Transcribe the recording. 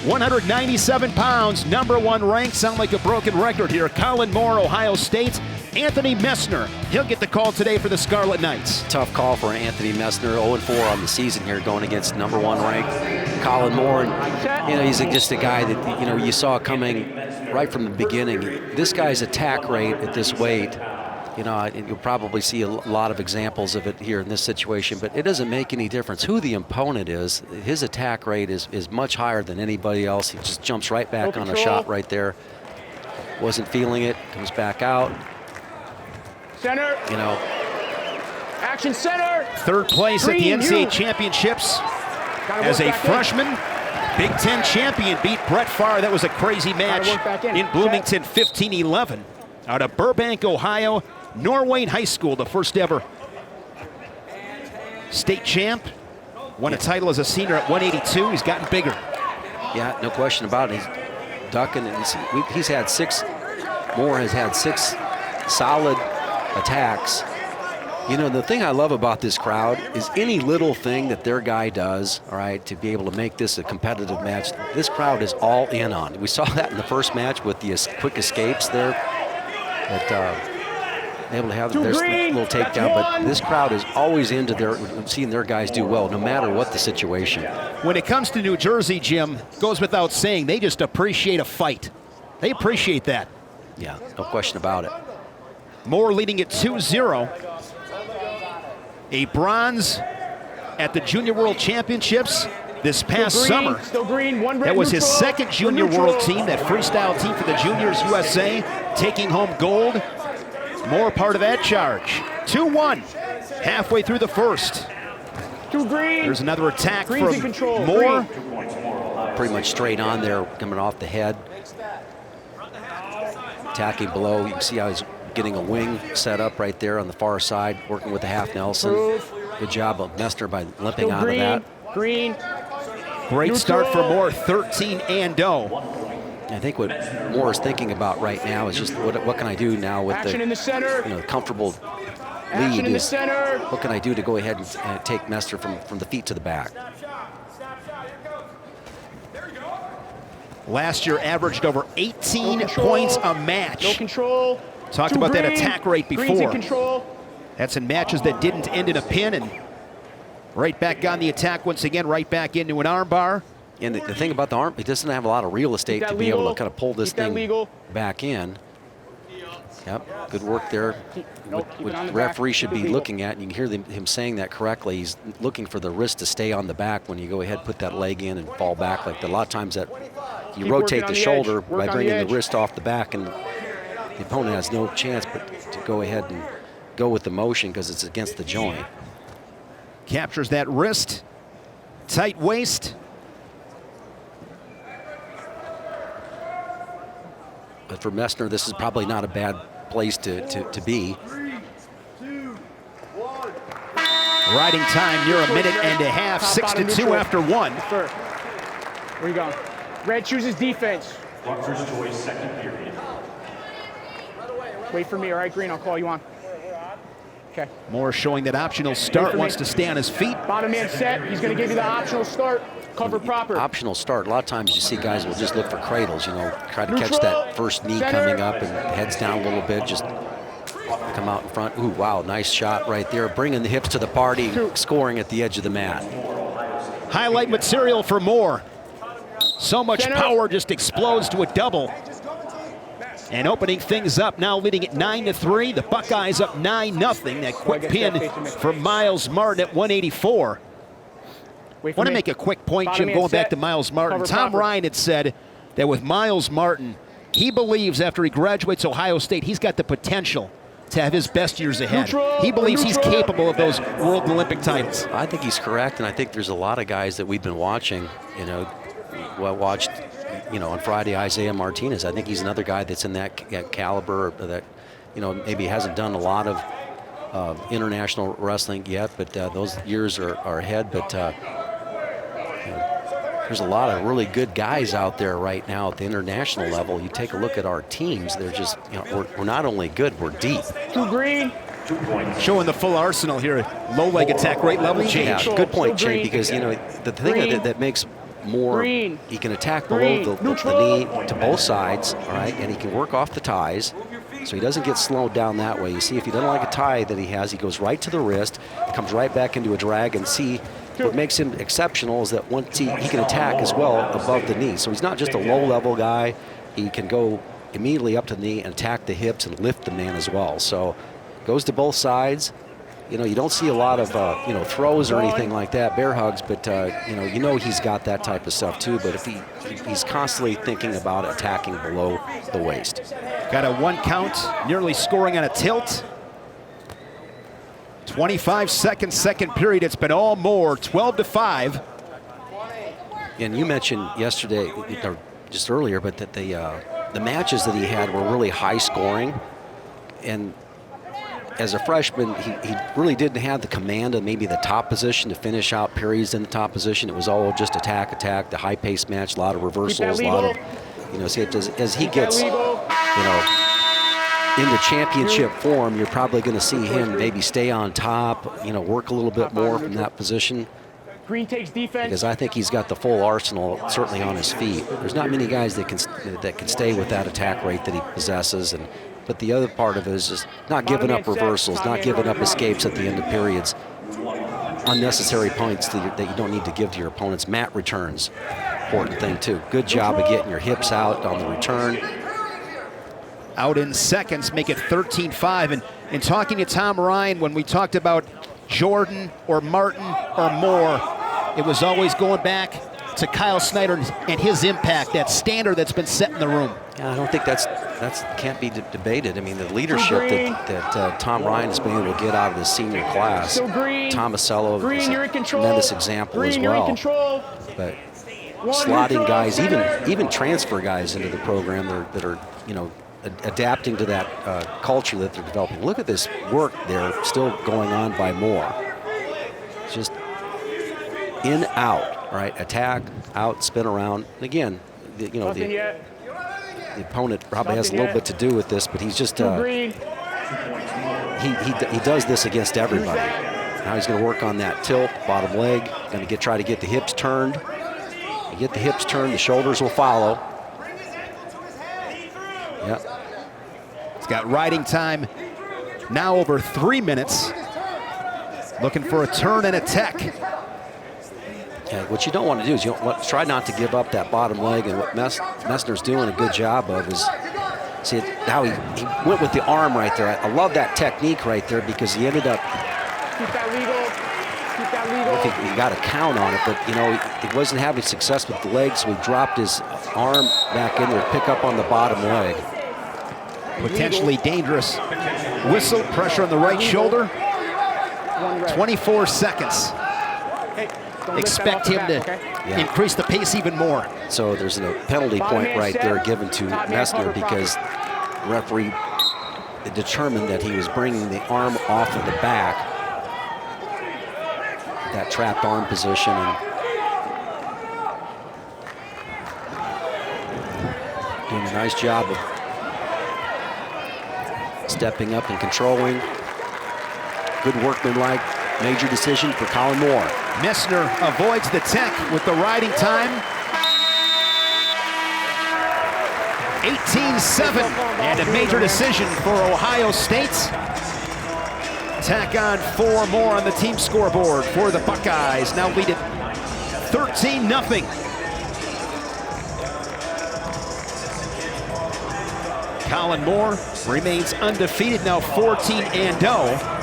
197 pounds, #1 ranked. Sound like a broken record here. Kollin Moore, Ohio State. Anthony Messner, he'll get the call today for the Scarlet Knights. Tough call for Anthony Messner, 0-4 on the season here, going against #1 ranked Kollin Moore. And, he's just a guy that, you saw coming right from the beginning. This guy's attack rate at this weight, you'll probably see a lot of examples of it here in this situation, but it doesn't make any difference who the opponent is. His attack rate is much higher than anybody else. He just jumps right back on a shot right there. Wasn't feeling it, comes back out. Center. Action center. Third place at the NCAA Championships as a freshman. Big Ten champion beat Brett Favre. That was a crazy match in Bloomington, 15-11. Out of Burbank, Ohio, Norway High School, the first ever state champ. Won a title as a senior at 182. He's gotten bigger. Yeah, no question about it. He's ducking, and he's had six. Moore has had 6 solid attacks. The thing I love about this crowd is any little thing that their guy does, all right, to be able to make this a competitive match, this crowd is all in on. We saw that in the first match with the quick escapes there. That able to have their little takedown, but this crowd is always into seeing their guys do well, no matter what the situation. When it comes to New Jersey, Jim, goes without saying, they just appreciate a fight. They appreciate that. Yeah, no question about it. Moore leading at 2-0. A bronze at the Junior World Championships this past summer. That was his second Junior World team, that freestyle team for the Juniors USA, taking home gold. Moore part of that charge. 2-1, halfway through the first. There's another attack from Moore. Pretty much straight on there, coming off the head. Attacking below, you can see how he's getting a wing set up right there on the far side, working with the half Nelson. Good job of Messner by limping out of that. Great start for Moore, 13-0. I think what Moore is thinking about right now is just what can I do now with the comfortable lead. What can I do to go ahead and take Messner from the feet to the back? Last year averaged over 18 points a match. No control. Talked about that attack rate before. That's in matches that didn't end in a pin, and right back on the attack once again, right back into an arm bar. And the thing about the arm, it doesn't have a lot of real estate to be able to kind of pull this thing back in. Yep, good work there. What the referee should be looking at, and you can hear him saying that correctly, he's looking for the wrist to stay on the back when you go ahead, put that leg in and fall back. Like a lot of times that you rotate the shoulder by bringing the wrist off the back, and the opponent has no chance but to go ahead and go with the motion because it's against the joint. Captures that wrist, tight waist. But for Messner, this is probably not a bad place to be. Riding time near a minute and a half, 6-2 after 1. Where you going? Red chooses defense. Rutgers choice, second period. Wait for me, all right, Green, I'll call you on. Okay. Moore showing that optional start, wants to stay on his feet. Bottom man set, he's gonna give you the optional start. Cover proper. Optional start. A lot of times you see guys will just look for cradles, try to catch that first knee coming up and heads down a little bit, just come out in front. Ooh, wow, nice shot right there. Bringing the hips to the party, scoring at the edge of the mat. Highlight material for Moore. So much power just explodes to a double. And opening things up, now leading at 9-3. The Buckeyes up 9-0. That quick pin for Miles Martin at 184. I want to make a quick point, Jim, going back to Miles Martin. Tom Ryan had said that with Miles Martin, he believes after he graduates Ohio State, he's got the potential to have his best years ahead. He believes he's capable of those World and Olympic titles. I think he's correct, and I think there's a lot of guys that we've been watching, watched, on Friday, Isaiah Martinez. I think he's another guy that's in that caliber that, maybe hasn't done a lot of international wrestling yet, but those years are ahead. But there's a lot of really good guys out there right now at the international level. You take a look at our teams, they're just, we're not only good, we're deep. Green. Showing the full arsenal here. Low leg attack rate level change. Yeah, good point, Shane, because, the thing that makes more, Green. he can attack Green. below the Neutral. knee to both sides, all right, and he can work off the ties, so he doesn't get slowed down that way. You see, if he doesn't like a tie that he has, he goes right to the wrist, comes right back into a drag, and see, what makes him exceptional is that once he can attack as well above the knee. So he's not just a low-level guy. He can go immediately up to the knee and attack the hips and lift the man as well. So goes to both sides. You know, you don't see a lot of, you know, throws or anything like that, bear hugs, but, you know he's got that type of stuff too. But if he's constantly thinking about attacking below the waist. Got a 1 count, nearly scoring on a tilt. 25 seconds, second period. It's been all Moore, 12-5. And you mentioned yesterday, or just earlier, but that the matches that he had were really high scoring. And as a freshman, he really didn't have the command of maybe the top position to finish out periods in the top position. It was all just attack, the high-paced match, a lot of reversals, a lot of, you know, see, as he gets, you know, into championship form, you're probably going to see him maybe stay on top, you know, work a little bit more from that position. Green takes defense. Because I think he's got the full arsenal certainly on his feet. There's not many guys that can stay with that attack rate that he possesses, but the other part of it is just not giving up reversals, not giving up escapes at the end of periods, unnecessary points that you don't need to give to your opponents. Mat returns, important thing too. Good job of getting your hips out on the return. Out in seconds, make it 13-5. And talking to Tom Ryan, when we talked about Jordan or Martin or Moore, it was always going back to Kyle Snyder and his impact, that standard that's been set in the room. Yeah, I don't think that's can't be debated. I mean, the leadership that Tom Ryan has been able to get out of his senior class. So Green. Tomasello is You're a in control. tremendous example Green, as you're in well. control. But slotting guys, even transfer guys into the program that are, you know, adapting to that culture that they're developing. Look at this work there still going on by Moore. It's just in, out, right? Attack, out, spin around. And again, you know, the opponent probably has a little bit to do with this, but he's just he does this against everybody. Now he's going to work on that tilt, bottom leg. Going to try to get the hips turned. You get the hips turned, the shoulders will follow. Yep. He's got riding time now over 3 minutes. Looking for a turn and a tech. Yeah, what you don't want to do is try not to give up that bottom leg, and what Messner's doing a good job of is, see how he went with the arm right there. I love that technique right there because he ended up, Keep that legal. Keep that legal. I think he got a count on it, but you know, he wasn't having success with the legs, so he dropped his arm back in there to pick up on the bottom leg. Potentially dangerous. Whistle, pressure on the right shoulder. 24 seconds. Expect him to increase the pace even more. So there's a penalty point right there given to Messner because the referee determined that he was bringing the arm off of the back, that trapped arm position, and doing a nice job of stepping up and controlling. Good workmanlike major decision for Kollin Moore. Messner avoids the tech with the riding time. 18-7 and a major decision for Ohio State. Tack on 4 more on the team scoreboard for the Buckeyes. Now lead it 13-0. Kollin Moore remains undefeated, now 14-0.